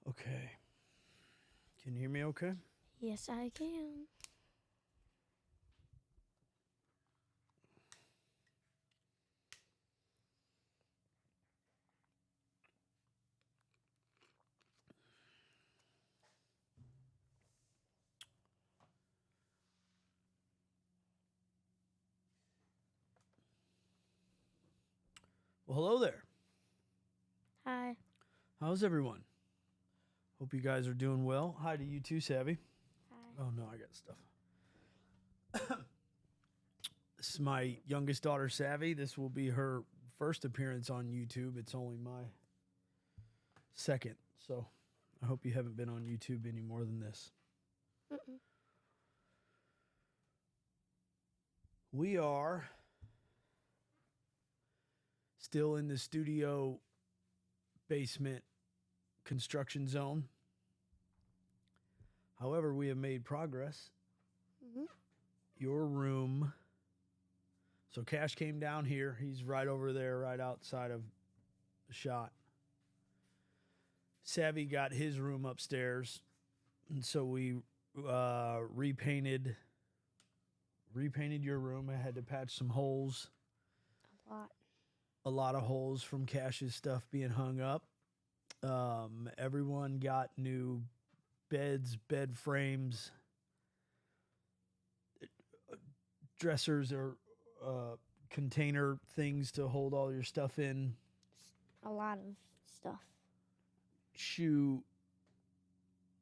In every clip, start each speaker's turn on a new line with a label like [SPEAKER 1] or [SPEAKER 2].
[SPEAKER 1] Okay. Can you hear me okay?
[SPEAKER 2] Yes, I can.
[SPEAKER 1] Well, hello there.
[SPEAKER 2] Hi.
[SPEAKER 1] How's everyone? Hope you guys are doing well. Hi to you too, Savvy.
[SPEAKER 2] Hi.
[SPEAKER 1] Oh no, I got stuff. This is my youngest daughter, Savvy. This will be her first appearance on YouTube. It's only my second, so I hope you haven't been on YouTube any more than this.
[SPEAKER 2] Mm-mm.
[SPEAKER 1] We are still in the studio basement construction zone. However, we have made progress.
[SPEAKER 2] Mm-hmm.
[SPEAKER 1] Your room. So Cash came down here. He's right over there, right outside of the shot. Savvy got his room upstairs, and so we repainted your room. I had to patch some holes,
[SPEAKER 2] A lot.
[SPEAKER 1] a lot of holes from Cash's stuff being hung up. Everyone got new beds, bed frames, dressers, or container things to hold all your stuff in.
[SPEAKER 2] A lot of stuff.
[SPEAKER 1] Shoe,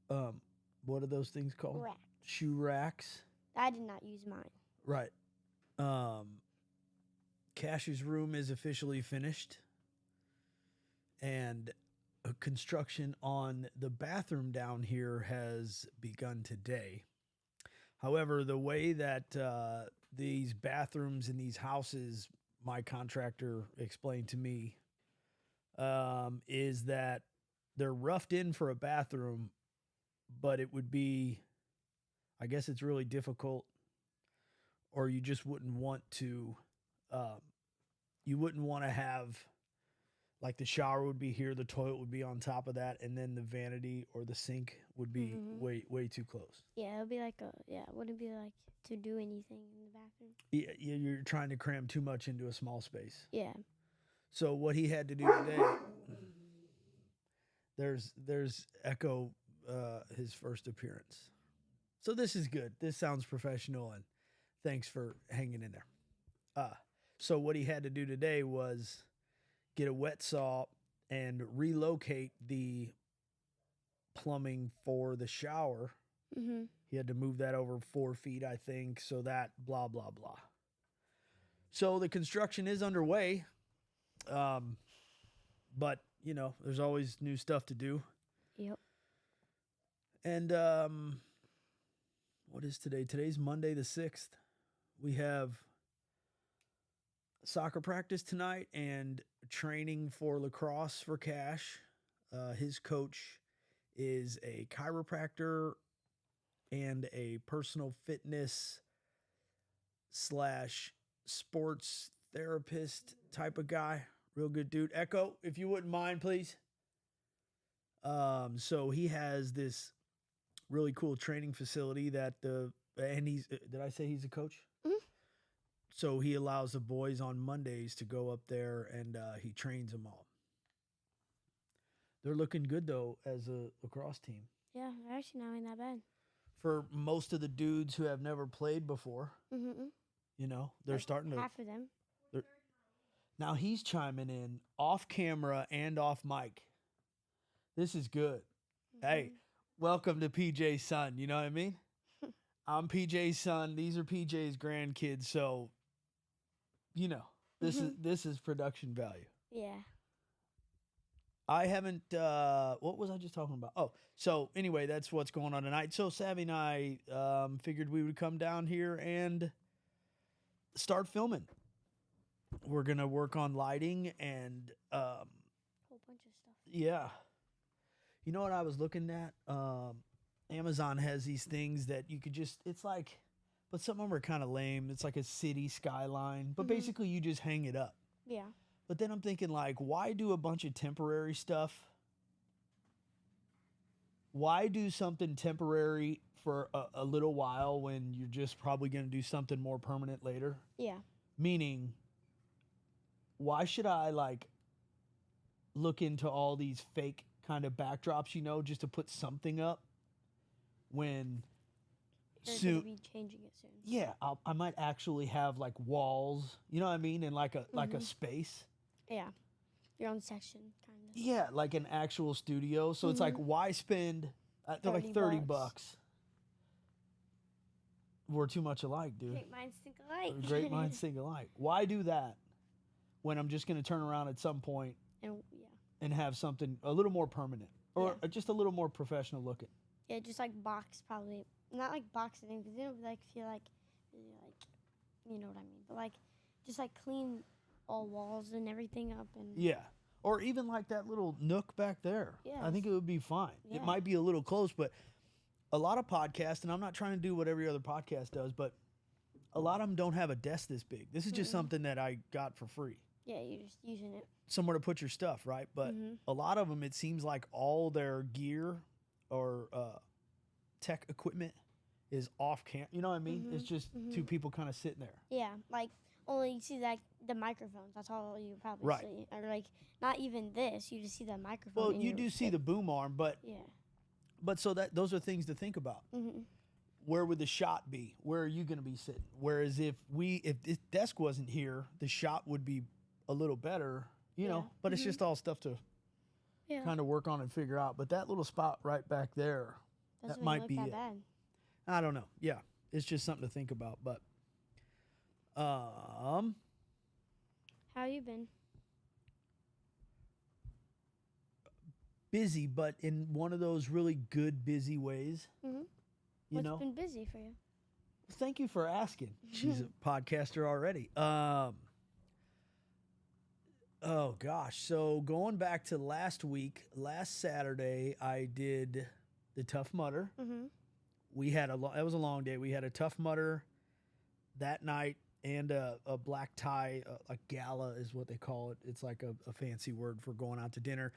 [SPEAKER 1] what are those things called?
[SPEAKER 2] Rack.
[SPEAKER 1] Shoe racks.
[SPEAKER 2] I did not use mine.
[SPEAKER 1] Right. Cash's room is officially finished, and construction on the bathroom down here has begun today. However, the way that these bathrooms in these houses, my contractor explained to me, is that they're roughed in for a bathroom, but it would be, I guess it's really difficult, or you just wouldn't want to, you wouldn't want to have, like the shower would be here, the toilet would be on top of that, and then the vanity or the sink would be way too close.
[SPEAKER 2] Yeah, it would be like it wouldn't be like to do anything in the bathroom.
[SPEAKER 1] Yeah, you're trying to cram too much into a small space.
[SPEAKER 2] Yeah.
[SPEAKER 1] So what he had to do today, there's Echo, his first appearance. So this is good. This sounds professional, and thanks for hanging in there. So what he had to do today was get a wet saw and relocate the plumbing for the shower.
[SPEAKER 2] Mm-hmm.
[SPEAKER 1] He had to move that over 4 feet, I think, so that blah, blah, blah. So the construction is underway. But, you know, there's always new stuff to do.
[SPEAKER 2] Yep.
[SPEAKER 1] And what is today? Today's Monday the 6th. We have soccer practice tonight and training for lacrosse for Cash. His coach is a chiropractor and a personal fitness slash sports therapist type of guy. Real good dude. Echo, if you wouldn't mind, please. So he has this really cool training facility that and he's, did I say he's a coach?
[SPEAKER 2] Mm-hmm.
[SPEAKER 1] So he allows the boys on Mondays to go up there and he trains them all. They're looking good though as a lacrosse team.
[SPEAKER 2] Yeah, they're actually not in that bad.
[SPEAKER 1] For most of the dudes who have never played before,
[SPEAKER 2] Mm-hmm.
[SPEAKER 1] you know, they're
[SPEAKER 2] Like
[SPEAKER 1] starting to.
[SPEAKER 2] half of them.
[SPEAKER 1] Now he's chiming in off camera and off mic. This is good.
[SPEAKER 2] Mm-hmm.
[SPEAKER 1] Hey, welcome to PJ's son. You know what I mean? I'm PJ's son. These are PJ's grandkids. So, you know, this is production value.
[SPEAKER 2] Yeah.
[SPEAKER 1] I haven't. What was I just talking about? Oh, so anyway, that's what's going on tonight. So Savvy and I figured we would come down here and start filming. We're gonna work on lighting and
[SPEAKER 2] whole bunch of stuff.
[SPEAKER 1] yeah. You know what I was looking at? Amazon has these things that you could just. It's like, but some of them are kind of lame. It's like a city skyline, but basically you just hang it up.
[SPEAKER 2] Yeah.
[SPEAKER 1] But then I'm thinking, like, why do a bunch of temporary stuff why do something temporary for a little while when you're just probably going to do something more permanent later?
[SPEAKER 2] Yeah.
[SPEAKER 1] Meaning, why should I like look into all these fake kind of backdrops, just to put something up when
[SPEAKER 2] You're
[SPEAKER 1] soon,
[SPEAKER 2] gonna be changing it soon.
[SPEAKER 1] yeah, I might actually have like walls, you know what I mean, and like a space.
[SPEAKER 2] Yeah. Your own section, kind of.
[SPEAKER 1] Yeah, like an actual studio. So it's like, why spend? They're like 30 bucks. We're too much alike, dude.
[SPEAKER 2] Great minds think alike.
[SPEAKER 1] Great minds think alike. Why do that when I'm just going to turn around at some point
[SPEAKER 2] And yeah.
[SPEAKER 1] and have something a little more permanent or just a little more professional looking?
[SPEAKER 2] Yeah, just like box probably. Not like box it in because it'll like feel like you know what I mean. But like just like clean all walls and everything up and
[SPEAKER 1] Yeah. Or even like that little nook back there.
[SPEAKER 2] Yeah.
[SPEAKER 1] I think it would be fine.
[SPEAKER 2] Yeah.
[SPEAKER 1] It might be a little close, but a lot of podcasts, and I'm not trying to do what every other podcast does, but a lot of them don't have a desk this big. This is just something that I got for free.
[SPEAKER 2] Yeah, you're just using it.
[SPEAKER 1] Somewhere to put your stuff, right? But a lot of them, it seems like all their gear or tech equipment is off camera. You know what I mean? It's just two people kind of sitting there.
[SPEAKER 2] Yeah, like only you see like the microphones. That's all you probably
[SPEAKER 1] Right.
[SPEAKER 2] see. Or like not even this. You just see the microphone.
[SPEAKER 1] Well,
[SPEAKER 2] and
[SPEAKER 1] you
[SPEAKER 2] your
[SPEAKER 1] do see
[SPEAKER 2] stick.
[SPEAKER 1] the boom arm, but
[SPEAKER 2] Yeah.
[SPEAKER 1] so that those are things to think about. Where would the shot be? Where are you going to be sitting? Whereas if this desk wasn't here, the shot would be a little better, you know. But it's just all stuff to kind of work on and figure out. But that little spot right back there,
[SPEAKER 2] Doesn't
[SPEAKER 1] that might
[SPEAKER 2] look
[SPEAKER 1] be
[SPEAKER 2] that
[SPEAKER 1] it.
[SPEAKER 2] bad.
[SPEAKER 1] I don't know. Yeah, it's just something to think about. But
[SPEAKER 2] How you been?
[SPEAKER 1] busy, but in one of those really good busy ways. You
[SPEAKER 2] What's
[SPEAKER 1] know.
[SPEAKER 2] been busy for you?
[SPEAKER 1] Thank you for asking. She's a podcaster already. Oh gosh. So going back to last Saturday, I did the Tough Mudder. We had it was a long day. We had a Tough Mudder that night and a black tie, a gala is what they call it. It's like a fancy word for going out to dinner.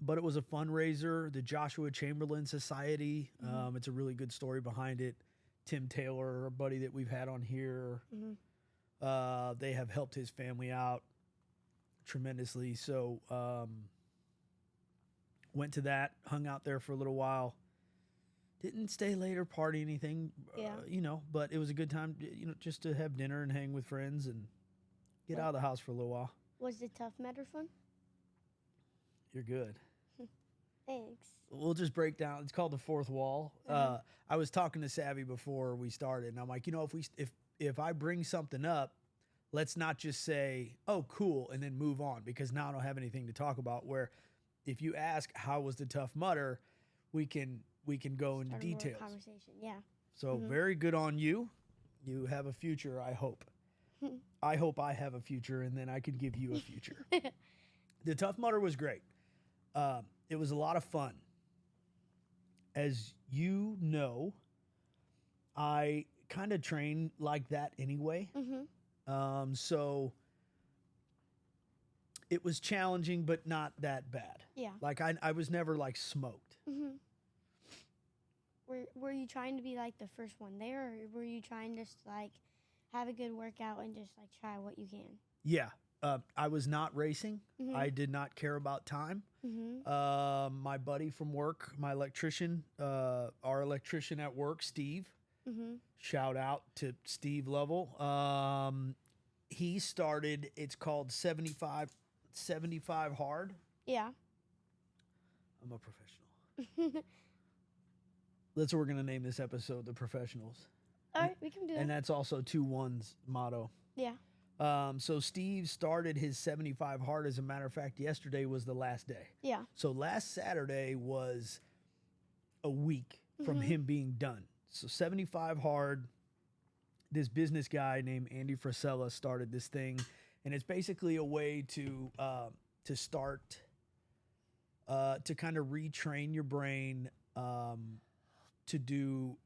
[SPEAKER 1] But it was a fundraiser, the Joshua Chamberlain Society. It's a really good story behind it. Tim Taylor, a buddy that we've had on here, they have helped his family out tremendously. So went to that, hung out there for a little while. Didn't stay late or party anything, but it was a good time, just to have dinner and hang with friends and get out of the house for a little while.
[SPEAKER 2] Was the Tough Mudder fun?
[SPEAKER 1] You're good.
[SPEAKER 2] Thanks.
[SPEAKER 1] We'll just break down. It's called the fourth wall. I was talking to Savvy before we started, and I'm like, if I bring something up, let's not just say, "Oh, cool," and then move on, because now I don't have anything to talk about. Where if you ask how was the Tough Mudder, we can go into
[SPEAKER 2] Start a more
[SPEAKER 1] details.
[SPEAKER 2] conversation. Yeah.
[SPEAKER 1] So very good on you. You have a future, I hope. I hope I have a future, and then I can give you a future. The Tough Mudder was great. It was a lot of fun. As you know, I kind of train like that anyway. So it was challenging, but not that bad.
[SPEAKER 2] Yeah.
[SPEAKER 1] Like I was never like smoked.
[SPEAKER 2] Were you trying to be like the first one there, or were you trying to just like have a good workout and just like try what you can?
[SPEAKER 1] Yeah. I was not racing. I did not care about time. My buddy from work, my electrician, our electrician at work, Steve, shout out to Steve Lovell. He started, it's called 75 hard.
[SPEAKER 2] Yeah.
[SPEAKER 1] I'm a professional. That's what we're going to name this episode, The Professionals.
[SPEAKER 2] All right, we can do that.
[SPEAKER 1] And that's also 2-1's motto.
[SPEAKER 2] Yeah.
[SPEAKER 1] So Steve started his 75 hard. As a matter of fact, yesterday was the last day.
[SPEAKER 2] Yeah.
[SPEAKER 1] So last Saturday was a week from him being done. So 75 hard, this business guy named Andy Frisella started this thing, and it's basically a way to start to kind of retrain your brain to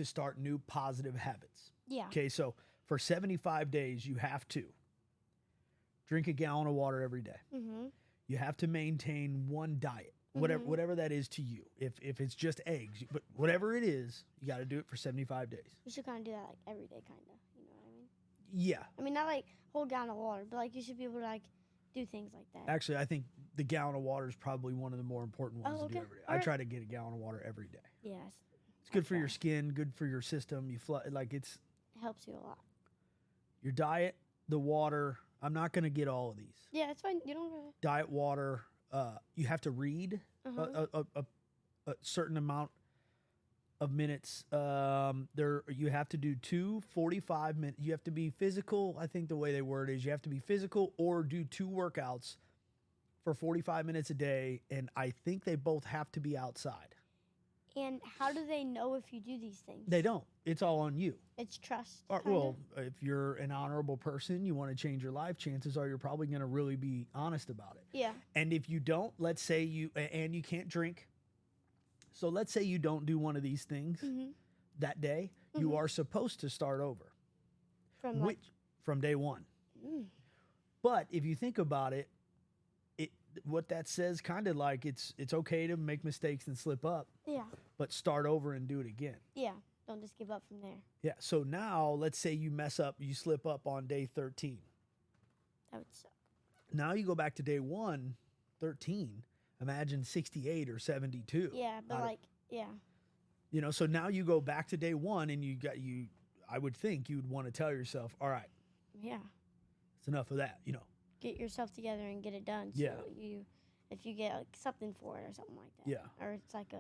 [SPEAKER 1] start new positive habits.
[SPEAKER 2] Yeah.
[SPEAKER 1] Okay, so for 75 days, you have to drink a gallon of water every day. You have to maintain one diet.
[SPEAKER 2] Mhm.
[SPEAKER 1] whatever that is to you. If it's just eggs, but whatever it is, you got to do it for 75 days.
[SPEAKER 2] You should kind of do that like every day, kind of. You know what I mean?
[SPEAKER 1] Yeah.
[SPEAKER 2] I mean, not like whole gallon of water, but like you should be able to like do things like that.
[SPEAKER 1] Actually, I think the gallon of water is probably one of the more important ones
[SPEAKER 2] Oh,
[SPEAKER 1] to do
[SPEAKER 2] okay.
[SPEAKER 1] every day. I
[SPEAKER 2] Alright.
[SPEAKER 1] try to get a gallon of water every day.
[SPEAKER 2] Yes,
[SPEAKER 1] It's good for your skin, good for your system. You like it's
[SPEAKER 2] it helps you a lot.
[SPEAKER 1] your diet, the water. I'm not going to get all of these.
[SPEAKER 2] Yeah, it's fine. You don't really.
[SPEAKER 1] Diet, water. You have to read a certain amount of minutes. You have to do 2 45 minutes. You have to be physical. I think the way they word is you have to be physical or do 2 workouts for 45 minutes a day, and I think they both have to be outside.
[SPEAKER 2] And how do they know if you do these things?
[SPEAKER 1] They don't. It's all on you.
[SPEAKER 2] It's trust.
[SPEAKER 1] Well, if you're an honorable person, you want to change your life, chances are you're probably going to really be honest about it.
[SPEAKER 2] Yeah.
[SPEAKER 1] And if you don't, let's say you can't drink. So let's say you don't do one of these things that day, you are supposed to start over. From day one. But if you think about it, what that says kind of like it's okay to make mistakes and slip up.
[SPEAKER 2] Yeah.
[SPEAKER 1] But start over and do it again.
[SPEAKER 2] Yeah. Don't just give up from there.
[SPEAKER 1] Yeah. So now let's say you mess up, you slip up on day 13.
[SPEAKER 2] That would suck.
[SPEAKER 1] Now you go back to day 13. Imagine 68 or 72.
[SPEAKER 2] Yeah, but
[SPEAKER 1] you know, so now you go back to day 1 and I would think you'd want to tell yourself, all right.
[SPEAKER 2] Yeah.
[SPEAKER 1] It's enough of that, you know.
[SPEAKER 2] Get yourself together and get it done. So if you get like something for it or something like that.
[SPEAKER 1] Yeah.
[SPEAKER 2] Or it's like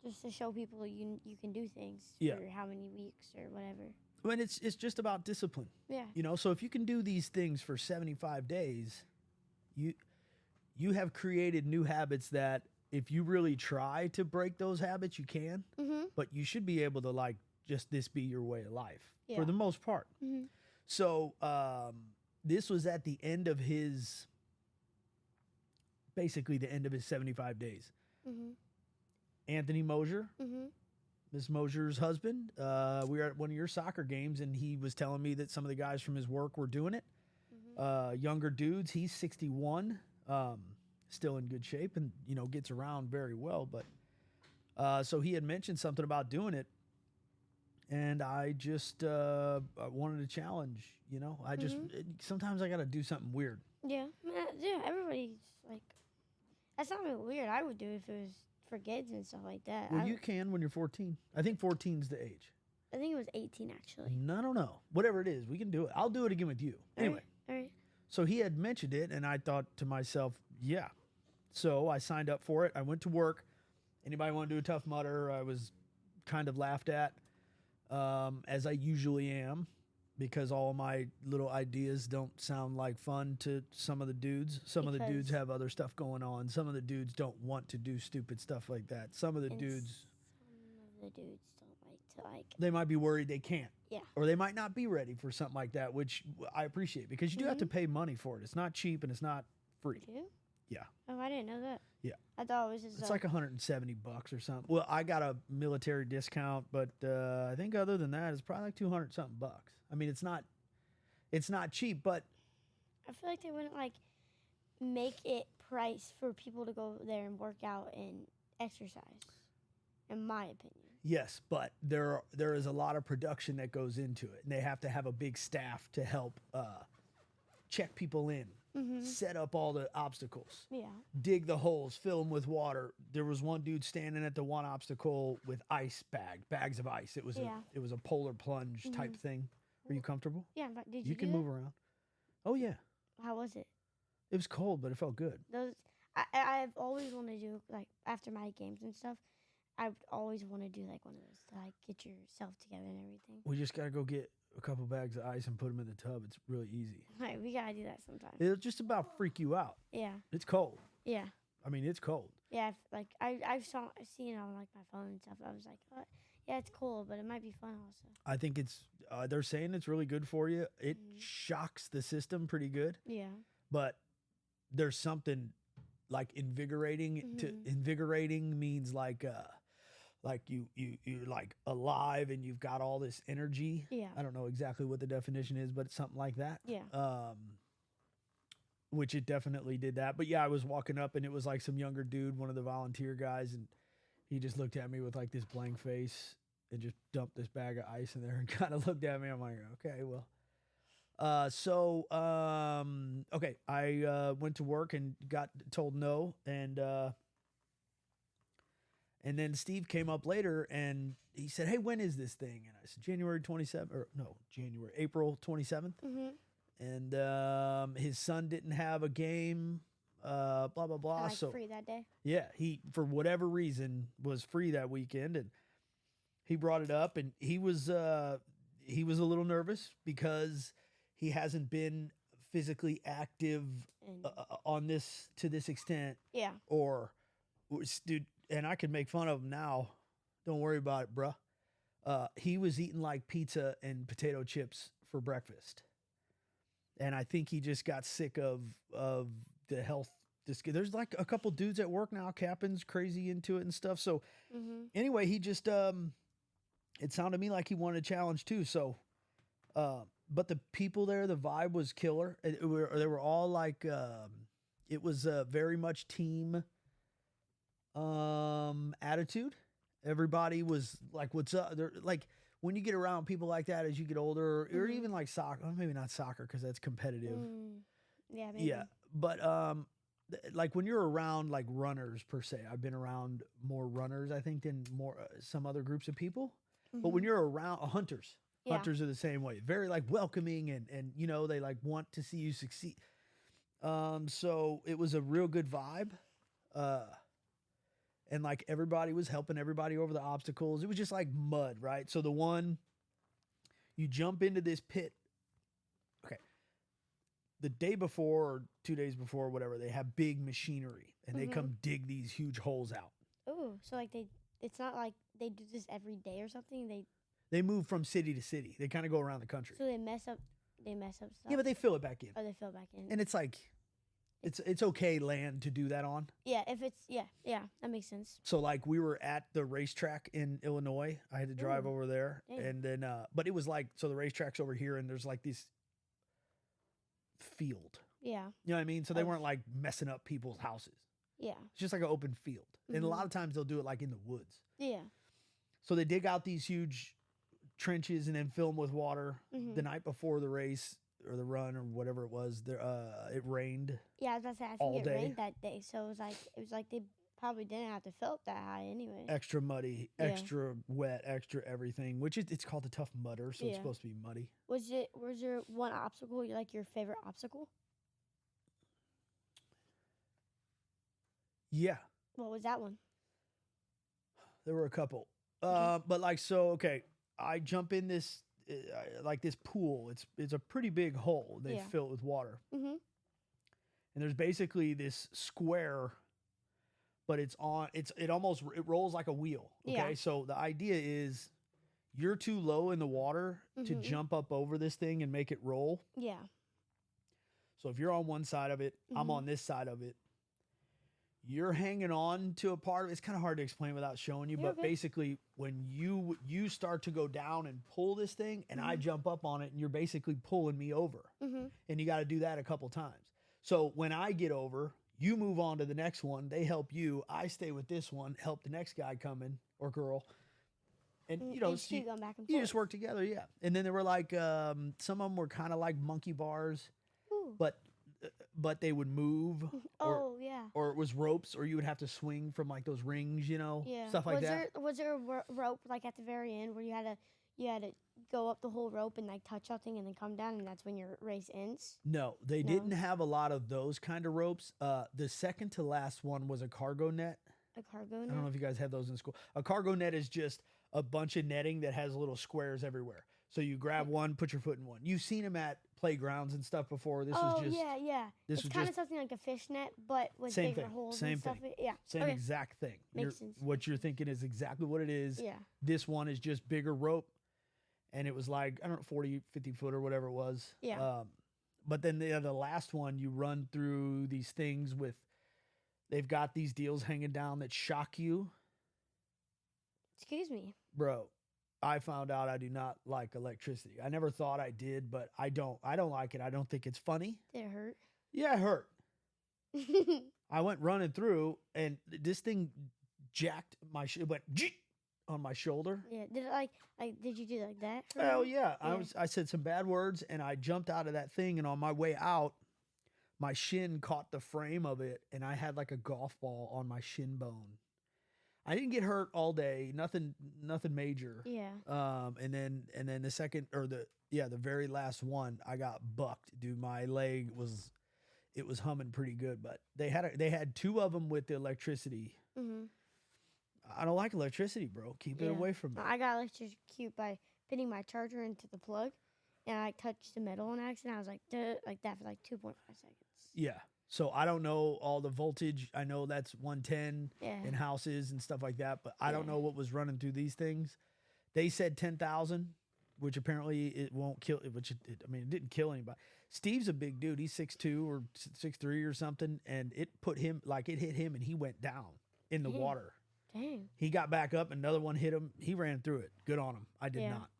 [SPEAKER 2] just to show people you can do things for how many weeks or whatever.
[SPEAKER 1] I mean, it's just about discipline.
[SPEAKER 2] Yeah.
[SPEAKER 1] You know, so if you can do these things for 75 days, you have created new habits that if you really try to break those habits, you can. But you should be able to like just this be your way of life for the most part. So this was at the end of basically the end of his 75 days. Anthony Mosier, Miss Mosier's husband, we were at one of your soccer games and he was telling me that some of the guys from his work were doing it. Younger dudes, he's 61, still in good shape and, you know, gets around very well. But so he had mentioned something about doing it. And I just wanted to challenge, you know. Sometimes I got to do something weird.
[SPEAKER 2] Yeah. Yeah, everybody's like, that's not really weird. I would do it if it was for kids and stuff like that.
[SPEAKER 1] Well, you can when you're 14. I think 14's the age.
[SPEAKER 2] I think it was 18, actually.
[SPEAKER 1] I don't know. Whatever it is, we can do it. I'll do it again with you. Anyway.
[SPEAKER 2] All right.
[SPEAKER 1] So he had mentioned it, and I thought to myself, yeah. So I signed up for it. I went to work. Anybody want to do a Tough Mudder? I was kind of laughed at. As I usually am, because all my little ideas don't sound like fun to some of the dudes. Some of the dudes have other stuff going on. Some of the dudes don't want to do stupid stuff like that. Some of the dudes
[SPEAKER 2] don't like to
[SPEAKER 1] they might be worried they can't.
[SPEAKER 2] Yeah.
[SPEAKER 1] Or they might not be ready for something like that, which I appreciate because you do have to pay money for it. It's not cheap and it's not free.
[SPEAKER 2] You do?
[SPEAKER 1] Yeah.
[SPEAKER 2] Oh, I didn't know that.
[SPEAKER 1] Yeah.
[SPEAKER 2] I thought it was just
[SPEAKER 1] it's like $170 or something. Well, I got a military discount, but I think other than that, it's probably like 200 something bucks. I mean, it's not cheap, but
[SPEAKER 2] I feel like they wouldn't like make it price for people to go there and work out and exercise, in my opinion.
[SPEAKER 1] Yes, but there is a lot of production that goes into it, and they have to have a big staff to help check people in. Set up all the obstacles.
[SPEAKER 2] Yeah.
[SPEAKER 1] Dig the holes, fill them with water. There was one dude standing at the one obstacle with bags of ice. It was a polar plunge type thing. Are you comfortable?
[SPEAKER 2] Yeah, but did you
[SPEAKER 1] can move around. Oh yeah.
[SPEAKER 2] How was it?
[SPEAKER 1] It was cold, but it felt good.
[SPEAKER 2] I've always wanted to do, like, after my games and stuff, I would always want to do like one of those to like get yourself together and everything.
[SPEAKER 1] We just gotta go get a couple bags of ice and put them in the tub. It's really easy.
[SPEAKER 2] Right, we gotta do that sometime.
[SPEAKER 1] It'll just about freak you out.
[SPEAKER 2] Yeah.
[SPEAKER 1] It's cold.
[SPEAKER 2] Yeah.
[SPEAKER 1] I mean, it's cold.
[SPEAKER 2] Yeah, I've seen it on like my phone and stuff. I was like, oh, yeah, it's cool, but it might be fun also.
[SPEAKER 1] I think it's. They're saying it's really good for you. It shocks the system pretty good.
[SPEAKER 2] Yeah.
[SPEAKER 1] But there's something like invigorating. Invigorating means like you're like alive and you've got all this energy.
[SPEAKER 2] Yeah.
[SPEAKER 1] I don't know exactly what the definition is, but it's something like that.
[SPEAKER 2] Yeah.
[SPEAKER 1] which it definitely did that. But yeah, I was walking up and it was like some younger dude, one of the volunteer guys, and he just looked at me with like this blank face and just dumped this bag of ice in there and kind of looked at me. I'm like, okay, well. Okay, I went to work and got told no, and then Steve came up later and he said, "Hey, when is this thing?" And I said, "January 27th, or no, January, April 27th."
[SPEAKER 2] Mm-hmm.
[SPEAKER 1] And his son didn't have a game, blah blah blah.
[SPEAKER 2] Like
[SPEAKER 1] So
[SPEAKER 2] free that day.
[SPEAKER 1] yeah, he for whatever reason was free that weekend, and he brought it up, and he was a little nervous because he hasn't been physically active
[SPEAKER 2] And
[SPEAKER 1] on this to this extent,
[SPEAKER 2] yeah.
[SPEAKER 1] or dude, and I can make fun of him now. Don't worry about it, bruh. He was eating like pizza and potato chips for breakfast, and I think he just got sick of the health. There's like a couple dudes at work now. Captain's crazy into it and stuff. So
[SPEAKER 2] Mm-hmm.
[SPEAKER 1] anyway, he just it sounded to me like he wanted a challenge too. So, but the people there, the vibe was killer. They were all like, it was very much team attitude. Everybody was like, "What's up?" They're like, when you get around people like that as you get older, or
[SPEAKER 2] Mhm.
[SPEAKER 1] even like soccer, well, maybe not soccer because that's competitive.
[SPEAKER 2] Yeah, maybe.
[SPEAKER 1] Yeah, but like when you're around like runners per se, I've been around more runners I think than more some other groups of people. But when
[SPEAKER 2] Mhm.
[SPEAKER 1] you're around hunters,
[SPEAKER 2] Yeah.
[SPEAKER 1] hunters are the same way, very like welcoming, and you know they like want to see you succeed. So it was a real good vibe. Uh, and like everybody was helping everybody over the obstacles. It was just like mud, right? So the one you jump into this pit. Okay, the day before or 2 days before, or whatever, they have big machinery and they
[SPEAKER 2] Mhm.
[SPEAKER 1] come dig these huge holes out.
[SPEAKER 2] Ooh, so like it's not like they do this every day or something.
[SPEAKER 1] They move from city to city. They kind of go around the country.
[SPEAKER 2] So they mess up stuff.
[SPEAKER 1] Yeah, but they fill it back in,
[SPEAKER 2] Or they fill back in.
[SPEAKER 1] and it's like it's okay land to do that on.
[SPEAKER 2] Yeah, if it's yeah, that makes sense.
[SPEAKER 1] So like we were at the racetrack in Illinois. I had to drive
[SPEAKER 2] Ooh,
[SPEAKER 1] over there,
[SPEAKER 2] dang.
[SPEAKER 1] and then but it was like, so the racetrack's over here, and there's like this field.
[SPEAKER 2] Yeah,
[SPEAKER 1] You know what I mean? So they
[SPEAKER 2] Of-
[SPEAKER 1] weren't like messing up people's houses.
[SPEAKER 2] yeah,
[SPEAKER 1] It's just like an open field, and a
[SPEAKER 2] Mhm.
[SPEAKER 1] lot of times they'll do it like in the woods.
[SPEAKER 2] yeah.
[SPEAKER 1] So they dig out these huge trenches and then fill them with water.
[SPEAKER 2] Mhm.
[SPEAKER 1] The night before the race or the run or whatever it was, there it rained.
[SPEAKER 2] Yeah, I was about to say, I think
[SPEAKER 1] All
[SPEAKER 2] it
[SPEAKER 1] day.
[SPEAKER 2] rained that day, so it was like they probably didn't have to fill up that high anyway.
[SPEAKER 1] Extra muddy,
[SPEAKER 2] Yeah.
[SPEAKER 1] extra wet, extra everything, which it's called the Tough Mudder, so it's
[SPEAKER 2] Yeah.
[SPEAKER 1] supposed to be muddy.
[SPEAKER 2] Was there one obstacle like your favorite obstacle?
[SPEAKER 1] Yeah,
[SPEAKER 2] What was that one?
[SPEAKER 1] there were a couple.
[SPEAKER 2] Okay.
[SPEAKER 1] But like, so okay, I jump in this like this pool. It's a pretty big hole. They
[SPEAKER 2] Yeah.
[SPEAKER 1] fill it with water,
[SPEAKER 2] Mhm.
[SPEAKER 1] and there's basically this square, but it rolls like a wheel. Okay,
[SPEAKER 2] Yeah.
[SPEAKER 1] so the idea is you're too low in the water to
[SPEAKER 2] Mhm.
[SPEAKER 1] jump up over this thing and make it roll.
[SPEAKER 2] Yeah.
[SPEAKER 1] So if you're on one side of it, I'm
[SPEAKER 2] Mhm.
[SPEAKER 1] on this side of it. You're hanging on to a part of it. It's kind of hard to explain without showing you,
[SPEAKER 2] You're
[SPEAKER 1] but
[SPEAKER 2] okay.
[SPEAKER 1] basically when you start to go down and pull this thing, and I
[SPEAKER 2] Mhm.
[SPEAKER 1] jump up on it, and you're basically pulling me over,
[SPEAKER 2] Mhm.
[SPEAKER 1] and you got to do that a couple times. So when I get over, you move on to the next one. They help you. I stay with this one, help the next guy coming or girl, and you know,
[SPEAKER 2] And
[SPEAKER 1] so
[SPEAKER 2] keep going back and
[SPEAKER 1] you
[SPEAKER 2] forth.
[SPEAKER 1] just work together, yeah. And then there were like some of them were kind of like monkey bars,
[SPEAKER 2] Ooh.
[SPEAKER 1] but they would move, or
[SPEAKER 2] Oh yeah.
[SPEAKER 1] or it was ropes, or you would have to swing from like those rings, you know,
[SPEAKER 2] Yeah.
[SPEAKER 1] stuff like
[SPEAKER 2] was
[SPEAKER 1] that.
[SPEAKER 2] was there a rope like at the very end where you had to go up the whole rope and like touch something and then come down and that's when your race ends?
[SPEAKER 1] No, they
[SPEAKER 2] No?
[SPEAKER 1] didn't have a lot of those kind of ropes. The second to last one was a cargo net.
[SPEAKER 2] A cargo
[SPEAKER 1] I don't know
[SPEAKER 2] net?
[SPEAKER 1] if you guys have those in school. A cargo net is just a bunch of netting that has little squares everywhere. So you grab one, put your foot in one. You've seen them at playgrounds and stuff before. This
[SPEAKER 2] Oh
[SPEAKER 1] was just
[SPEAKER 2] yeah.
[SPEAKER 1] this
[SPEAKER 2] It's
[SPEAKER 1] was
[SPEAKER 2] kind of
[SPEAKER 1] just
[SPEAKER 2] something like a fishnet, but with
[SPEAKER 1] Same
[SPEAKER 2] bigger
[SPEAKER 1] thing,
[SPEAKER 2] holes
[SPEAKER 1] same
[SPEAKER 2] and stuff.
[SPEAKER 1] thing.
[SPEAKER 2] Yeah.
[SPEAKER 1] same
[SPEAKER 2] Okay.
[SPEAKER 1] exact thing.
[SPEAKER 2] Makes sense.
[SPEAKER 1] What you're thinking is exactly what it is.
[SPEAKER 2] Yeah.
[SPEAKER 1] This one is just bigger rope, and it was like, I don't know, 40, 50 foot or whatever it was.
[SPEAKER 2] Yeah.
[SPEAKER 1] But then the last one, you run through these things with, they've got these deals hanging down that shock you.
[SPEAKER 2] Excuse me.
[SPEAKER 1] Bro, I found out I do not like electricity. I never thought I did, but I don't like it. I don't think it's funny.
[SPEAKER 2] Did it hurt?
[SPEAKER 1] Yeah, it hurt. I went running through, and this thing jacked my it went on my shoulder.
[SPEAKER 2] Yeah. Did it did you do like that? For
[SPEAKER 1] Oh
[SPEAKER 2] real?
[SPEAKER 1] yeah,
[SPEAKER 2] Yeah.
[SPEAKER 1] I said some bad words, and I jumped out of that thing, and on my way out, my shin caught the frame of it, and I had like a golf ball on my shin bone. I didn't get hurt all day, nothing major.
[SPEAKER 2] Yeah.
[SPEAKER 1] And then the second or the very last one, I got bucked, dude. My leg was it was humming pretty good, but they had two of them with the electricity.
[SPEAKER 2] Mhm.
[SPEAKER 1] I don't like electricity, bro. Keep it
[SPEAKER 2] Yeah.
[SPEAKER 1] away from me.
[SPEAKER 2] I got electrocuted by putting my charger into the plug, and I touched the metal on accident. I was like, duh, like that for like 2.5 seconds.
[SPEAKER 1] Yeah. So I don't know all the voltage. I know that's 110
[SPEAKER 2] Yeah.
[SPEAKER 1] in houses and stuff like that, but I don't
[SPEAKER 2] Yeah.
[SPEAKER 1] know what was running through these things. They said 10,000, which apparently it won't kill. I mean, it didn't kill anybody. Steve's a big dude. He's 6'2" or 6'3" or something, and it hit him, and he went down in the
[SPEAKER 2] Damn.
[SPEAKER 1] water.
[SPEAKER 2] Dang.
[SPEAKER 1] He got back up, another one hit him. He ran through it. Good on him. I did
[SPEAKER 2] Yeah.
[SPEAKER 1] not.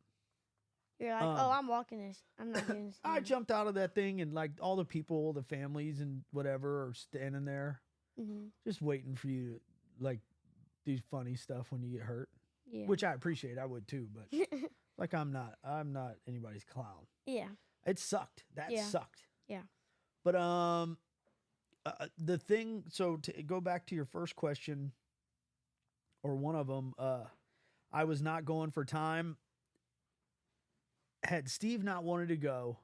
[SPEAKER 2] You're like,
[SPEAKER 1] Um,
[SPEAKER 2] oh, I'm walking this. I'm not doing this.
[SPEAKER 1] I
[SPEAKER 2] anymore."
[SPEAKER 1] jumped out of that thing, and like all the people, the families, and whatever are standing there,
[SPEAKER 2] Mhm.
[SPEAKER 1] just waiting for you to like do funny stuff when you get hurt,
[SPEAKER 2] Yeah.
[SPEAKER 1] which I appreciate. I would too, but like I'm not anybody's clown.
[SPEAKER 2] Yeah.
[SPEAKER 1] It sucked. That
[SPEAKER 2] Yeah.
[SPEAKER 1] sucked.
[SPEAKER 2] Yeah.
[SPEAKER 1] But the thing. So to go back to your first question, or one of them, I was not going for time. Had Steve not wanted to go,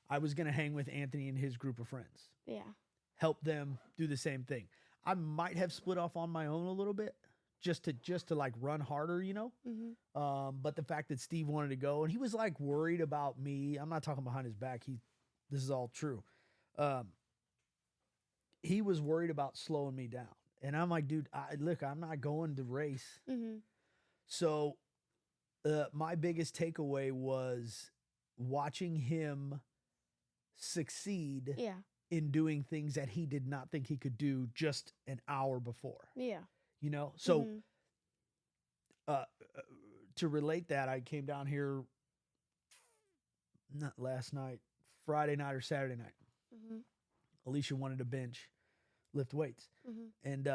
[SPEAKER 1] I was going to hang with Anthony and his group of friends,
[SPEAKER 2] Yeah.
[SPEAKER 1] help them do the same thing. I might have split off on my own a little bit, just to like run harder, you know.
[SPEAKER 2] Mhm.
[SPEAKER 1] But the fact that Steve wanted to go, and he was like worried about me. I'm not talking behind his back. This is all true. He was worried about slowing me down, and I'm like, dude, look, I'm not going to race.
[SPEAKER 2] Mhm.
[SPEAKER 1] So, my biggest takeaway was watching him succeed
[SPEAKER 2] Yeah.
[SPEAKER 1] in doing things that he did not think he could do just an hour before.
[SPEAKER 2] Yeah.
[SPEAKER 1] You know, so
[SPEAKER 2] Mhm.
[SPEAKER 1] To relate that, I came down here not last night, Friday night or Saturday night.
[SPEAKER 2] Mhm.
[SPEAKER 1] Alicia wanted to bench, lift weights,
[SPEAKER 2] Mhm.
[SPEAKER 1] and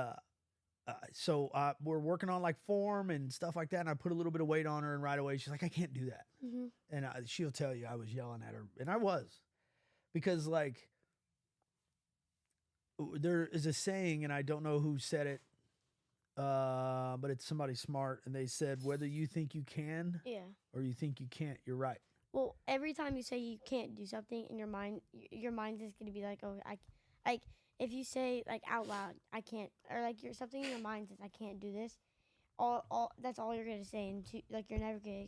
[SPEAKER 1] so we're working on like form and stuff like that. And I put a little bit of weight on her, and right away she's like, "I can't do that."
[SPEAKER 2] Mhm.
[SPEAKER 1] And she'll tell you I was yelling at her, and I was, because like there is a saying, and I don't know who said it, but it's somebody smart, and they said, whether you think you can
[SPEAKER 2] Yeah.
[SPEAKER 1] or you think you can't, you're right.
[SPEAKER 2] Well, every time you say you can't do something in your mind, your mind is gonna be like, oh, like if you say like out loud, I can't, or like you're something in your mind says, I can't do this. All that's all you're gonna say, and like you're never gonna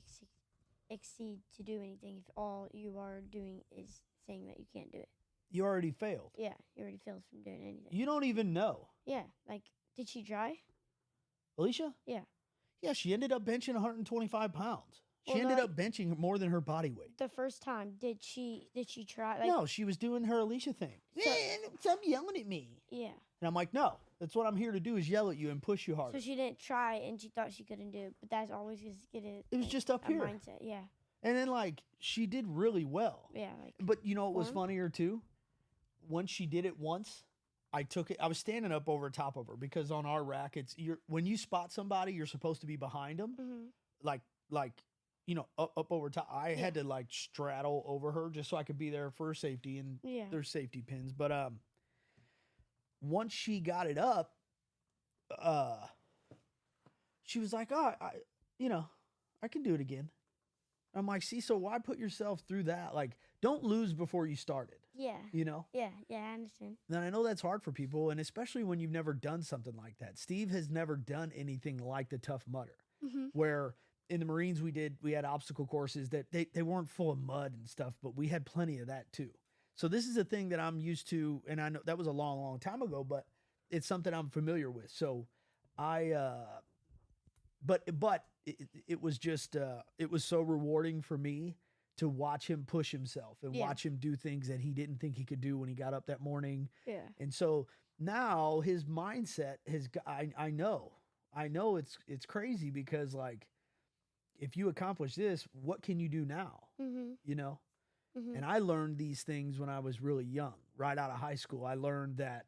[SPEAKER 2] exceed to do anything if all you are doing is saying that you can't do it.
[SPEAKER 1] You already failed.
[SPEAKER 2] Yeah, you already failed from doing anything.
[SPEAKER 1] You don't even know.
[SPEAKER 2] Yeah, like did she try?
[SPEAKER 1] Alicia?
[SPEAKER 2] Yeah.
[SPEAKER 1] Yeah, she ended up benching 125 pounds. She
[SPEAKER 2] Well,
[SPEAKER 1] ended
[SPEAKER 2] no,
[SPEAKER 1] up benching more than her body weight.
[SPEAKER 2] The first time, did she try? Like,
[SPEAKER 1] No, she was doing her Alicia thing. Stop yelling at me.
[SPEAKER 2] Yeah.
[SPEAKER 1] And I'm like, no, that's what I'm here to do, is yell at you and push you harder.
[SPEAKER 2] So she didn't try, and she thought she couldn't do it, but that's always just get it.
[SPEAKER 1] It was just up
[SPEAKER 2] a
[SPEAKER 1] here.
[SPEAKER 2] mindset. Yeah.
[SPEAKER 1] And then like she did really well.
[SPEAKER 2] Yeah. Like.
[SPEAKER 1] But you know what was
[SPEAKER 2] Form?
[SPEAKER 1] funnier too? Once she did it once, I took it. I was standing up over top of her, because on our rack, when you spot somebody, you're supposed to be behind them,
[SPEAKER 2] Mhm.
[SPEAKER 1] like up over top. I had to like straddle over her just so I could be there for her safety, and
[SPEAKER 2] Yeah.
[SPEAKER 1] there's safety pins. But once she got it up, she was like, "Oh, I can do it again." I'm like, "See, so why put yourself through that? Like, don't lose before you started."
[SPEAKER 2] Yeah.
[SPEAKER 1] You know?
[SPEAKER 2] Yeah. Yeah. I understand.
[SPEAKER 1] And I know that's hard for people, and especially when you've never done something like that. Steve has never done anything like the Tough Mudder,
[SPEAKER 2] Mhm.
[SPEAKER 1] where in the Marines we had obstacle courses that they weren't full of mud and stuff, but we had plenty of that too. So this is a thing that I'm used to, and I know that was a long, long time ago, but it's something I'm familiar with. So but it was just it was so rewarding for me to watch him push himself and
[SPEAKER 2] Yeah.
[SPEAKER 1] watch him do things that he didn't think he could do when he got up that morning.
[SPEAKER 2] Yeah.
[SPEAKER 1] And so now his mindset I know it's crazy, because like, if you accomplish this, what can you do now?
[SPEAKER 2] Mhm.
[SPEAKER 1] You know?
[SPEAKER 2] Mhm.
[SPEAKER 1] And I learned these things when I was really young, right out of high school, I learned that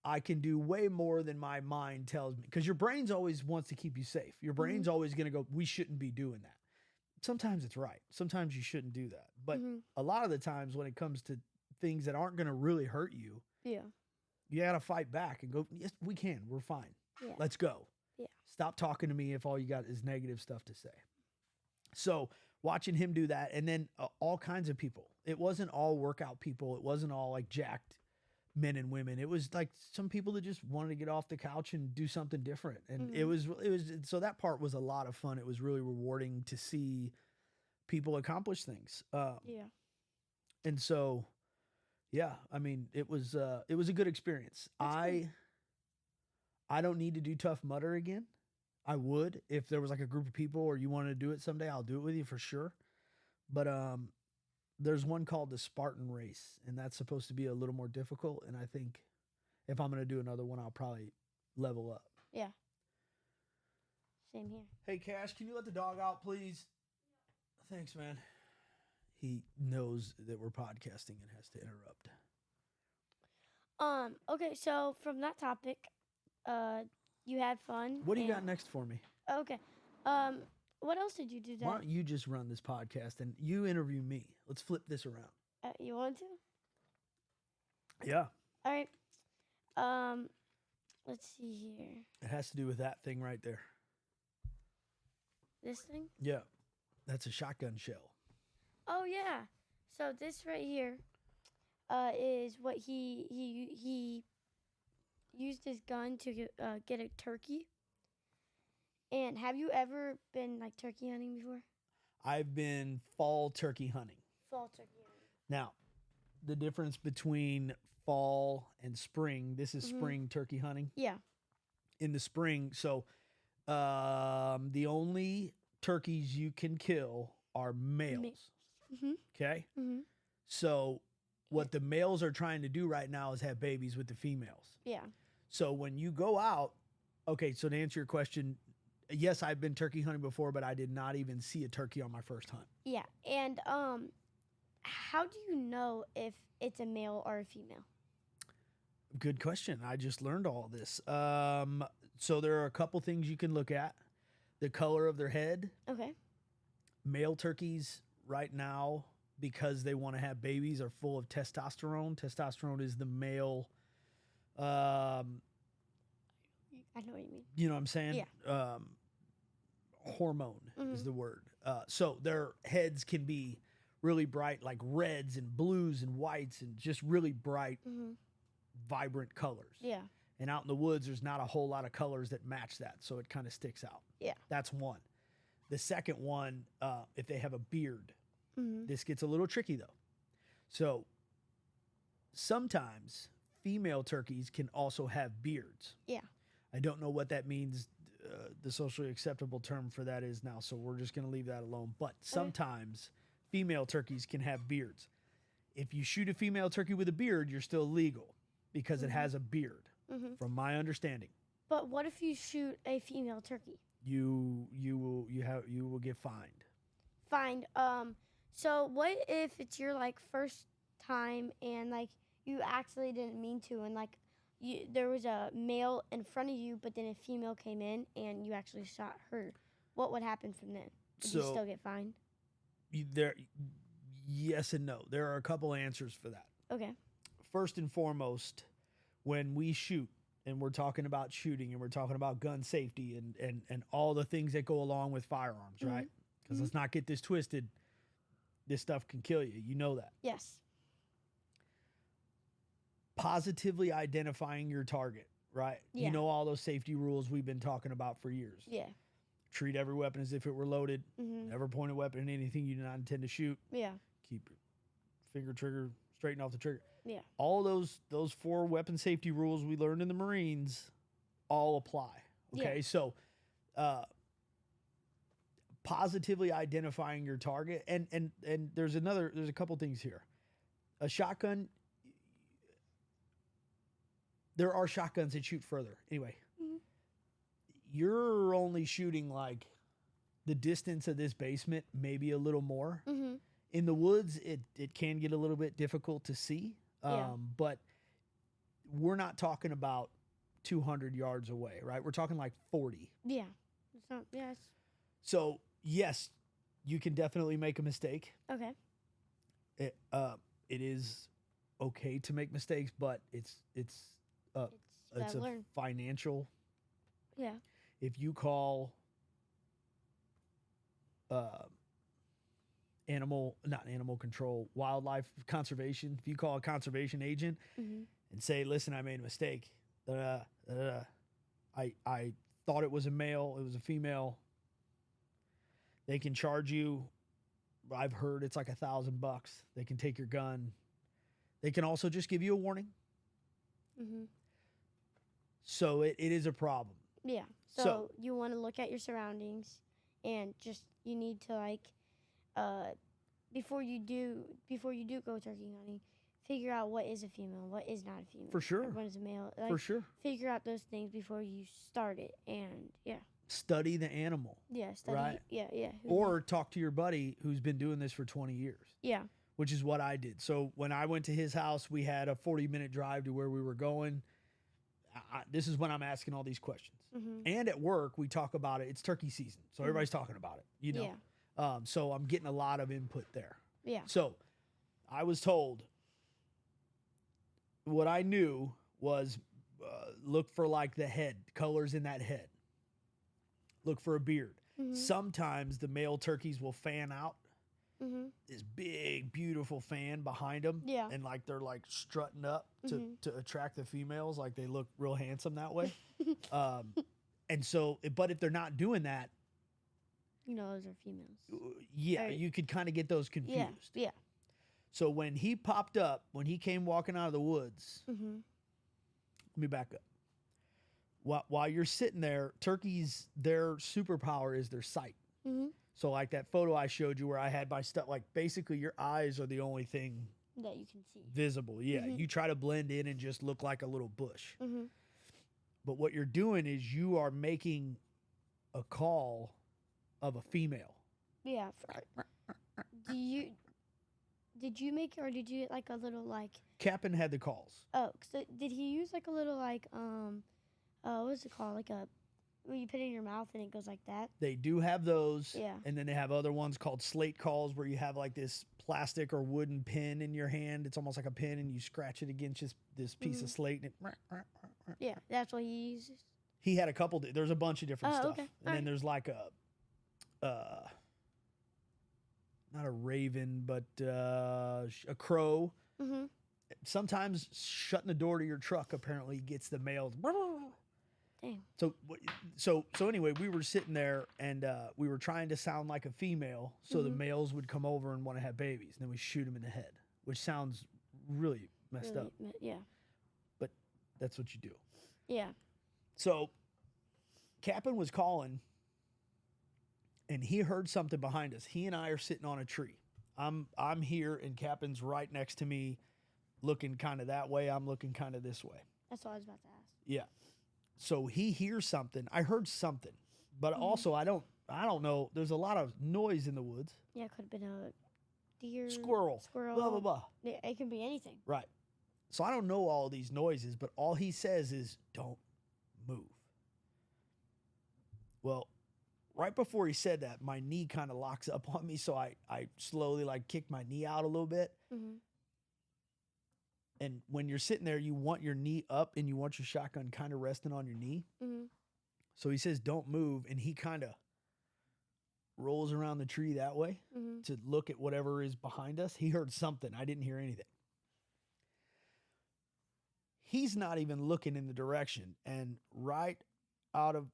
[SPEAKER 1] I can do way more than my mind tells me. Because your brain's always wants to keep you safe. Your brain's always going to go, we shouldn't be doing that. Sometimes it's right. Sometimes you shouldn't do that. But a lot of the times when it comes to things that aren't going to really hurt you,
[SPEAKER 2] Yeah.
[SPEAKER 1] you got to fight back and go, yes, we can. We're fine.
[SPEAKER 2] Yeah.
[SPEAKER 1] Let's go.
[SPEAKER 2] Yeah.
[SPEAKER 1] Stop talking to me if all you got is negative stuff to say. So watching him do that, and then all kinds of people. It wasn't all workout people. It wasn't all like jacked men and women. It was like some people that just wanted to get off the couch and do something different. And it was so that part was a lot of fun. It was really rewarding to see people accomplish things.
[SPEAKER 2] Yeah.
[SPEAKER 1] And so, yeah, I mean, it was a good experience. I don't need to do Tough Mudder again. I would if there was like a group of people or you wanted to do it someday. I'll do it with you for sure. But there's one called the Spartan Race, and that's supposed to be a little more difficult. And I think if I'm going to do another one, I'll probably level up.
[SPEAKER 2] Yeah. Same here.
[SPEAKER 1] Hey, Cash, can you let the dog out, please? Thanks, man. He knows that we're podcasting and has to interrupt.
[SPEAKER 2] Okay, so from that topic, you had fun.
[SPEAKER 1] What do you got next for me?
[SPEAKER 2] Okay. What else did you do
[SPEAKER 1] Why don't you just run this podcast and you interview me? Let's flip this around.
[SPEAKER 2] You want to?
[SPEAKER 1] Yeah.
[SPEAKER 2] All right. Let's see here.
[SPEAKER 1] It has to do with that thing right there.
[SPEAKER 2] This thing?
[SPEAKER 1] Yeah. That's a shotgun shell.
[SPEAKER 2] Oh yeah. So this right here is what he used his gun to get a turkey. And have you ever been like turkey hunting before?
[SPEAKER 1] I've been fall turkey hunting.
[SPEAKER 2] Fall turkey hunting.
[SPEAKER 1] Now, the difference between fall and spring, this is spring turkey hunting.
[SPEAKER 2] Yeah.
[SPEAKER 1] In the spring, so the only turkeys you can kill are males. Okay? So what the males are trying to do right now is have babies with the females.
[SPEAKER 2] Yeah.
[SPEAKER 1] So when you go out, okay, so to answer your question, yes, I've been turkey hunting before, but I did not even see a turkey on my first hunt.
[SPEAKER 2] Yeah. And how do you know if it's a male or a female?
[SPEAKER 1] Good question. I just learned all this. So there are a couple things you can look at. The color of their head.
[SPEAKER 2] Okay.
[SPEAKER 1] Male turkeys right now, because they want to have babies, are full of testosterone. Testosterone is the male
[SPEAKER 2] I know what you mean.
[SPEAKER 1] you know what I'm saying?
[SPEAKER 2] Yeah.
[SPEAKER 1] Hormone is the word. So their heads can be really bright, like reds and blues and whites and just really bright, vibrant colors.
[SPEAKER 2] Yeah.
[SPEAKER 1] And out in the woods, there's not a whole lot of colors that match that. So it kind of sticks out.
[SPEAKER 2] Yeah.
[SPEAKER 1] That's one. The second one, if they have a beard, this gets a little tricky though. So sometimes female turkeys can also have beards.
[SPEAKER 2] Yeah.
[SPEAKER 1] I don't know what that means. The socially acceptable term for that is now, so we're just going to leave that alone. But sometimes female turkeys can have beards. If you shoot a female turkey with a beard, you're still legal because it has a beard, from my understanding.
[SPEAKER 2] But what if you shoot a female turkey?
[SPEAKER 1] You will get fined.
[SPEAKER 2] Fined. So what if it's your like first time and like you actually didn't mean to and like there was a male in front of you, but then a female came in and you actually shot her? What would happen from then? Would you still get fined?
[SPEAKER 1] Yes and no. There are a couple answers for that.
[SPEAKER 2] Okay.
[SPEAKER 1] First and foremost, when we shoot and we're talking about shooting and we're talking about gun safety and all the things that go along with firearms, right? Because let's not get this twisted. This stuff can kill you. You know that.
[SPEAKER 2] Yes.
[SPEAKER 1] Positively identifying your target, right?
[SPEAKER 2] Yeah.
[SPEAKER 1] You know all those safety rules we've been talking about for years.
[SPEAKER 2] Yeah.
[SPEAKER 1] Treat every weapon as if it were loaded. Never point a weapon at anything you do not intend to shoot.
[SPEAKER 2] Yeah.
[SPEAKER 1] Keep your finger trigger straighten off the trigger.
[SPEAKER 2] Yeah.
[SPEAKER 1] All those 4 weapon safety rules we learned in the Marines all apply. Okay, so positively identifying your target, and there's a couple things here. A shotgun. There are shotguns that shoot further. Anyway, you're only shooting like the distance of this basement, maybe a little more. In the woods, it can get a little bit difficult to see.
[SPEAKER 2] Yeah.
[SPEAKER 1] But we're not talking about 200 yards away, right? We're talking like 40.
[SPEAKER 2] Yeah. It's not. Yeah. It's
[SPEAKER 1] So, yes, you can definitely make a mistake.
[SPEAKER 2] okay.
[SPEAKER 1] It is okay to make mistakes, but uh,
[SPEAKER 2] It's
[SPEAKER 1] it's
[SPEAKER 2] gotta
[SPEAKER 1] a
[SPEAKER 2] learn.
[SPEAKER 1] financial.
[SPEAKER 2] Yeah.
[SPEAKER 1] If you call uh, not animal control, wildlife conservation, if you call a conservation agent
[SPEAKER 2] Mm-hmm.
[SPEAKER 1] and say, "Listen, I made a mistake. I thought it was a male, it was a female." They can charge you. I've heard it's like $1,000. They can take your gun. They can also just give you a warning.
[SPEAKER 2] Mm-hmm.
[SPEAKER 1] So it is a problem.
[SPEAKER 2] Yeah. So you want to look at your surroundings, and just you need to uh, before you do go turkey hunting, figure out what is a female, what is not a female,
[SPEAKER 1] For sure.
[SPEAKER 2] or what is a male. Like,
[SPEAKER 1] For sure.
[SPEAKER 2] figure out those things before you start it, and yeah,
[SPEAKER 1] Study the animal.
[SPEAKER 2] study.
[SPEAKER 1] Right.
[SPEAKER 2] Yeah.
[SPEAKER 1] Or talk to your buddy who's been doing this for 20 years.
[SPEAKER 2] Yeah.
[SPEAKER 1] Which is what I did. So when I went to his house, we had a 40-minute drive to where we were going. This is when I'm asking all these questions.
[SPEAKER 2] Mm-hmm.
[SPEAKER 1] And at work, we talk about it. It's turkey season, so everybody's talking about it.
[SPEAKER 2] Yeah.
[SPEAKER 1] So I'm getting a lot of input there.
[SPEAKER 2] Yeah.
[SPEAKER 1] So I was told what I knew was look for like the head, colors in that head. Look for a beard.
[SPEAKER 2] Mm-hmm.
[SPEAKER 1] Sometimes the male turkeys will fan out.
[SPEAKER 2] Mm-hmm.
[SPEAKER 1] This big, beautiful fan behind them.
[SPEAKER 2] Yeah.
[SPEAKER 1] And like they're like strutting up to attract the females. Like they look real handsome that way. And so, but if they're not doing that,
[SPEAKER 2] those are females.
[SPEAKER 1] yeah, you could kind of get those confused.
[SPEAKER 2] Yeah.
[SPEAKER 1] So when he popped up, when he came walking out of the woods,
[SPEAKER 2] Mm-hmm.
[SPEAKER 1] let me back up. While you're sitting there, turkeys, their superpower is their sight.
[SPEAKER 2] Mm-hmm.
[SPEAKER 1] So like that photo I showed you where I had my stuff, like basically your eyes are the only thing
[SPEAKER 2] That you can see.
[SPEAKER 1] visible. Yeah,
[SPEAKER 2] Mhm.
[SPEAKER 1] you try to blend in and just look like a little bush.
[SPEAKER 2] Mm-hmm.
[SPEAKER 1] But what you're doing is you are making a call of a female.
[SPEAKER 2] Yeah. Did you make it, or did you get like a little like?
[SPEAKER 1] Captain had the calls.
[SPEAKER 2] Oh, so did he use like a little like what's it called, like a where you put it in your mouth and it goes like that?
[SPEAKER 1] They do have those.
[SPEAKER 2] Yeah.
[SPEAKER 1] And then they have other ones called slate calls where you have like this plastic or wooden pin in your hand. It's almost like a pin and you scratch it against just this piece of slate and it.
[SPEAKER 2] Yeah, that's what he uses.
[SPEAKER 1] He had a couple. There's a bunch of different stuff.
[SPEAKER 2] Okay.
[SPEAKER 1] And then there's like not a raven, but a crow.
[SPEAKER 2] Mm-hmm.
[SPEAKER 1] Sometimes shutting the door to your truck apparently gets the males.
[SPEAKER 2] Dang.
[SPEAKER 1] So anyway, we were sitting there and we were trying to sound like a female, so the males would come over and want to have babies, and then we shoot them in the head, which sounds really messed up,
[SPEAKER 2] Yeah.
[SPEAKER 1] but that's what you do.
[SPEAKER 2] Yeah.
[SPEAKER 1] So Captain was calling, and he heard something behind us. He and I are sitting on a tree. I'm here, and Captain's right next to me, looking kind of that way. I'm looking kind of this way.
[SPEAKER 2] That's what I was about to ask.
[SPEAKER 1] Yeah. So he hears something. I heard something, but also I don't know. There's a lot of noise in the woods.
[SPEAKER 2] Yeah, it could have been a deer,
[SPEAKER 1] Squirrel. Blah blah blah.
[SPEAKER 2] Yeah, it can be anything.
[SPEAKER 1] Right. So I don't know all these noises, but all he says is, "Don't move." Well, right before he said that, my knee kind of locks up on me, so I slowly like kick my knee out a little bit.
[SPEAKER 2] Mm-hmm.
[SPEAKER 1] And when you're sitting there, you want your knee up and you want your shotgun kind of resting on your knee.
[SPEAKER 2] Mm-hmm.
[SPEAKER 1] So he says, "Don't move," and he kind of rolls around the tree that way to look at whatever is behind us. He heard something. I didn't hear anything. He's not even looking in the direction, and right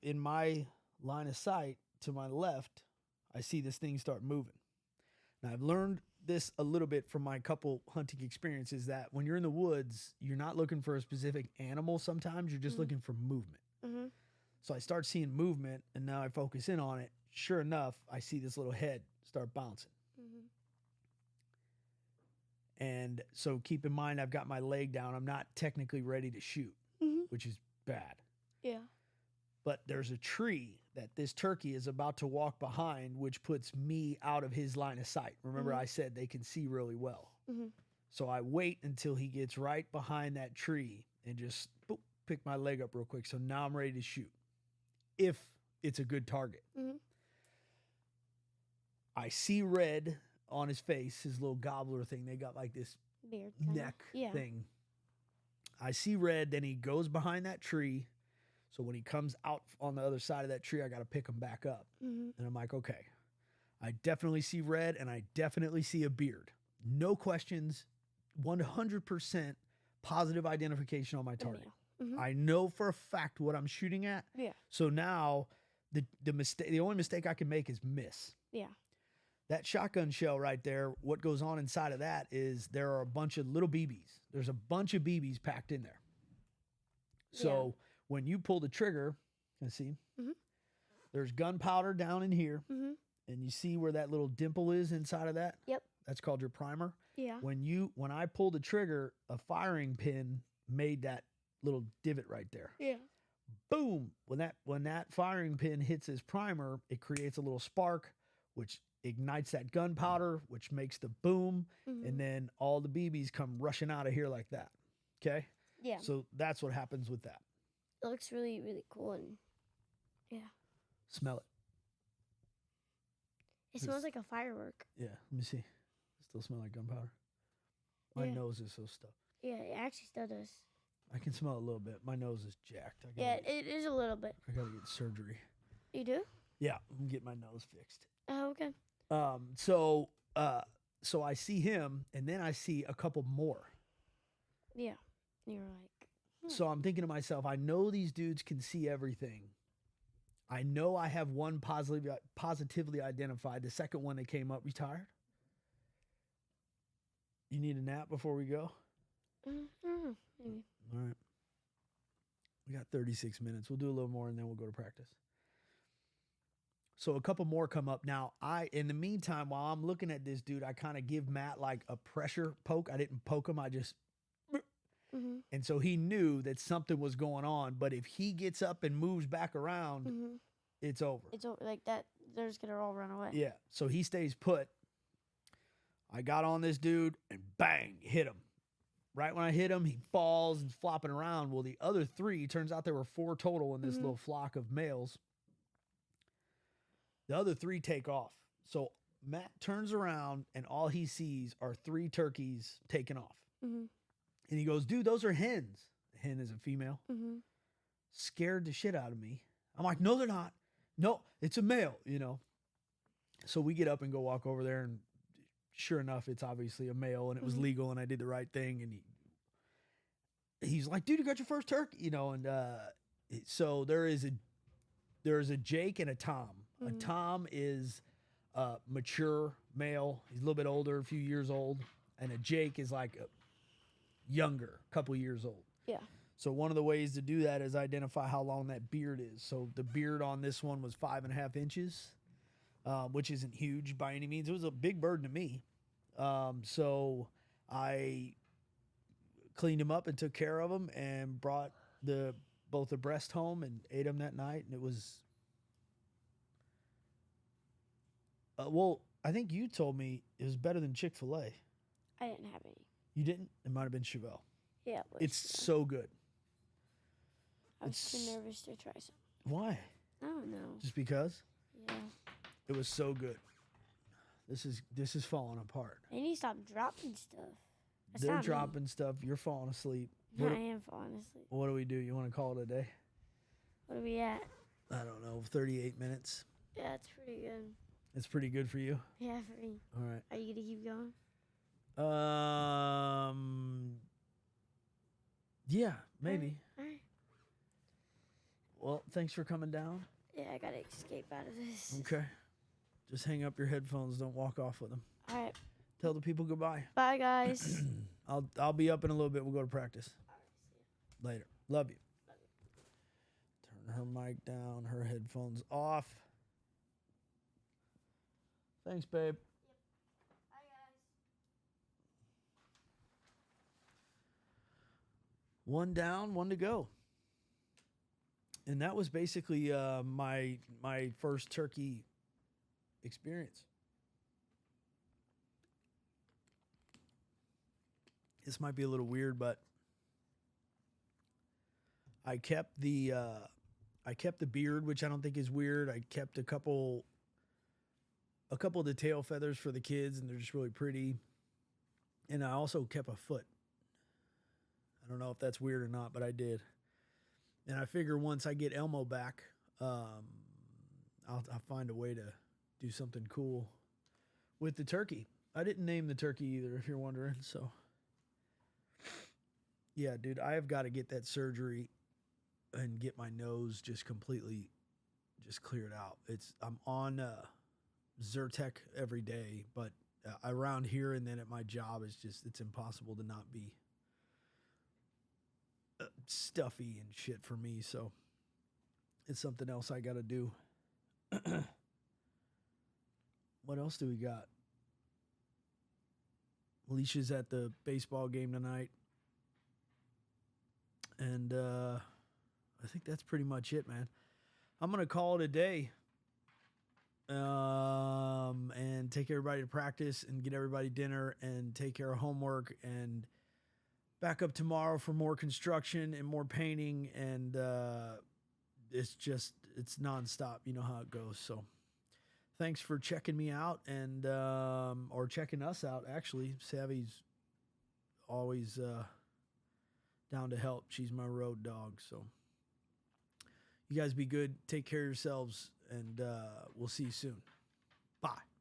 [SPEAKER 1] in my line of sight to my left, I see this thing start moving. Now, I've learned this a little bit from my couple hunting experiences that when you're in the woods, you're not looking for a specific animal. Sometimes you're just looking for movement.
[SPEAKER 2] Mm-hmm.
[SPEAKER 1] So I start seeing movement, and now I focus in on it. Sure enough, I see this little head start bouncing.
[SPEAKER 2] Mm-hmm.
[SPEAKER 1] And so keep in mind, I've got my leg down. I'm not technically ready to shoot, which is bad.
[SPEAKER 2] Yeah.
[SPEAKER 1] But there's a tree that this turkey is about to walk behind, which puts me out of his line of sight. Remember, I said they can see really well.
[SPEAKER 2] Mm-hmm.
[SPEAKER 1] So I wait until he gets right behind that tree and just boop, pick my leg up real quick. So now I'm ready to shoot if it's a good target.
[SPEAKER 2] Mhm.
[SPEAKER 1] I see red on his face, his little gobbler thing. They got like this
[SPEAKER 2] Beard. Kinda.
[SPEAKER 1] neck
[SPEAKER 2] Yeah.
[SPEAKER 1] thing. I see red, then he goes behind that tree. So when he comes out on the other side of that tree, I got to pick him back up.
[SPEAKER 2] Mhm.
[SPEAKER 1] And I'm like, okay, I definitely see red and I definitely see a beard. No questions, 100% positive identification on my target.
[SPEAKER 2] Mhm.
[SPEAKER 1] I know for a fact what I'm shooting at.
[SPEAKER 2] Yeah.
[SPEAKER 1] So now the only mistake I can make is miss.
[SPEAKER 2] Yeah.
[SPEAKER 1] That shotgun shell right there, what goes on inside of that is there are a bunch of little BBs. There's a bunch of BBs packed in there. So when you pull the trigger, let's see,
[SPEAKER 2] Mhm.
[SPEAKER 1] there's gunpowder down in here,
[SPEAKER 2] Mhm.
[SPEAKER 1] and you see where that little dimple is inside of that?
[SPEAKER 2] Yep.
[SPEAKER 1] That's called your primer.
[SPEAKER 2] Yeah.
[SPEAKER 1] When I pulled the trigger, a firing pin made that little divot right there.
[SPEAKER 2] Yeah.
[SPEAKER 1] Boom! When that firing pin hits his primer, it creates a little spark, which ignites that gunpowder, which makes the boom,
[SPEAKER 2] Mhm.
[SPEAKER 1] and then all the BBs come rushing out of here like that. Okay?
[SPEAKER 2] Yeah.
[SPEAKER 1] So that's what happens with that.
[SPEAKER 2] It looks really, really cool, and yeah,
[SPEAKER 1] Smell it.
[SPEAKER 2] it smells like a firework.
[SPEAKER 1] Yeah, let me see. Still smell like gunpowder. My
[SPEAKER 2] Yeah.
[SPEAKER 1] nose is so stuffed.
[SPEAKER 2] Yeah, it actually still does.
[SPEAKER 1] I can smell it a little bit. My nose is jacked.
[SPEAKER 2] Yeah, it is a little bit.
[SPEAKER 1] I gotta get surgery.
[SPEAKER 2] You do?
[SPEAKER 1] Yeah, I'm getting my nose fixed.
[SPEAKER 2] Oh, okay.
[SPEAKER 1] So I see him, and then I see a couple more.
[SPEAKER 2] Yeah. You're like,
[SPEAKER 1] So I'm thinking to myself, I know these dudes can see everything. I know I have one positively identified. The second one that came up, you tired? You need a nap before we go?
[SPEAKER 2] maybe.
[SPEAKER 1] All right. We got 36 minutes. We'll do a little more and then we'll go to practice. So a couple more come up. Now, in the meantime, while I'm looking at this dude, I kind of give Matt like a pressure poke. I didn't poke him. I just,
[SPEAKER 2] Mm-hmm.
[SPEAKER 1] and so he knew that something was going on. But if he gets up and moves back around,
[SPEAKER 2] Mm-hmm.
[SPEAKER 1] it's over.
[SPEAKER 2] It's like that. They're just gonna all run away.
[SPEAKER 1] Yeah. So he stays put. I got on this dude and bang, hit him. Right when I hit him, he falls and flopping around. Well, the other three, turns out there were 4 total in this little flock of males. The other 3 take off. So Matt turns around and all he sees are 3 turkeys taking off.
[SPEAKER 2] Mm-hmm.
[SPEAKER 1] And he goes, dude, those are hens. The hen is a female.
[SPEAKER 2] Mm-hmm.
[SPEAKER 1] Scared the shit out of me. I'm like, no, they're not. No, it's a male, you know. So we get up and go walk over there, and sure enough, it's obviously a male, and it was legal, and I did the right thing. And he's like, dude, you got your first turkey, you know. And so there is a Jake and a Tom. A Tom is a mature male. He's a little bit older, a few years old, and a Jake is like a younger, couple years old.
[SPEAKER 2] Yeah.
[SPEAKER 1] So one of the ways to do that is identify how long that beard is. So the beard on this one was 5.5 inches, which isn't huge by any means. It was a big bird to me. So I cleaned him up and took care of him and brought both the breast home and ate them that night. And it was, well, I think you told me it was better than Chick-fil-A.
[SPEAKER 2] I didn't have any.
[SPEAKER 1] You didn't? It might have been Chevelle.
[SPEAKER 2] Yeah. It was,
[SPEAKER 1] It's so good.
[SPEAKER 2] I was too nervous to try some.
[SPEAKER 1] Why?
[SPEAKER 2] I don't know.
[SPEAKER 1] Just because?
[SPEAKER 2] Yeah.
[SPEAKER 1] It was so good. This is falling apart.
[SPEAKER 2] They need to stop dropping stuff. That's
[SPEAKER 1] They're
[SPEAKER 2] not me.
[SPEAKER 1] dropping stuff. You're falling asleep.
[SPEAKER 2] I am falling asleep.
[SPEAKER 1] What do we do? You want to call it a day?
[SPEAKER 2] What are we at?
[SPEAKER 1] I don't know. 38 minutes.
[SPEAKER 2] Yeah, that's pretty good.
[SPEAKER 1] It's pretty good for you.
[SPEAKER 2] Yeah, for me.
[SPEAKER 1] All right.
[SPEAKER 2] Are you gonna keep going?
[SPEAKER 1] Yeah, maybe.
[SPEAKER 2] All right.
[SPEAKER 1] Well, thanks for coming down.
[SPEAKER 2] Yeah, I gotta escape out of this.
[SPEAKER 1] Okay. Just hang up your headphones. Don't walk off with them.
[SPEAKER 2] All right.
[SPEAKER 1] Tell the people goodbye.
[SPEAKER 2] Bye, guys.
[SPEAKER 1] I'll be up in a little bit. We'll go to practice. Later. Love you. Turn her mic down. Her headphones off. Thanks, babe.
[SPEAKER 2] Bye, guys.
[SPEAKER 1] One down, one to go. And that was basically my first turkey experience. This might be a little weird, but I kept the beard, which I don't think is weird. I kept a couple of the tail feathers for the kids, and they're just really pretty. And I also kept a foot. I don't know if that's weird or not, but I did. And I figure once I get Elmo back, I'll find a way to do something cool with the turkey. I didn't name the turkey either, if you're wondering. So, yeah, dude, I have got to get that surgery and get my nose just completely just cleared out. I'm on Zyrtec every day, but around here and then at my job, it's impossible to not be stuffy and shit for me. So it's something else I got to do. What else do we got? Alicia's at the baseball game tonight. And I think that's pretty much it, man. I'm going to call it a day. And take everybody to practice and get everybody dinner and take care of homework and back up tomorrow for more construction and more painting. And it's nonstop. You know how it goes. So thanks for checking me out and or checking us out. Actually, Savvy's always down to help. She's my road dog. So you guys be good. Take care of yourselves, and we'll see you soon. Bye.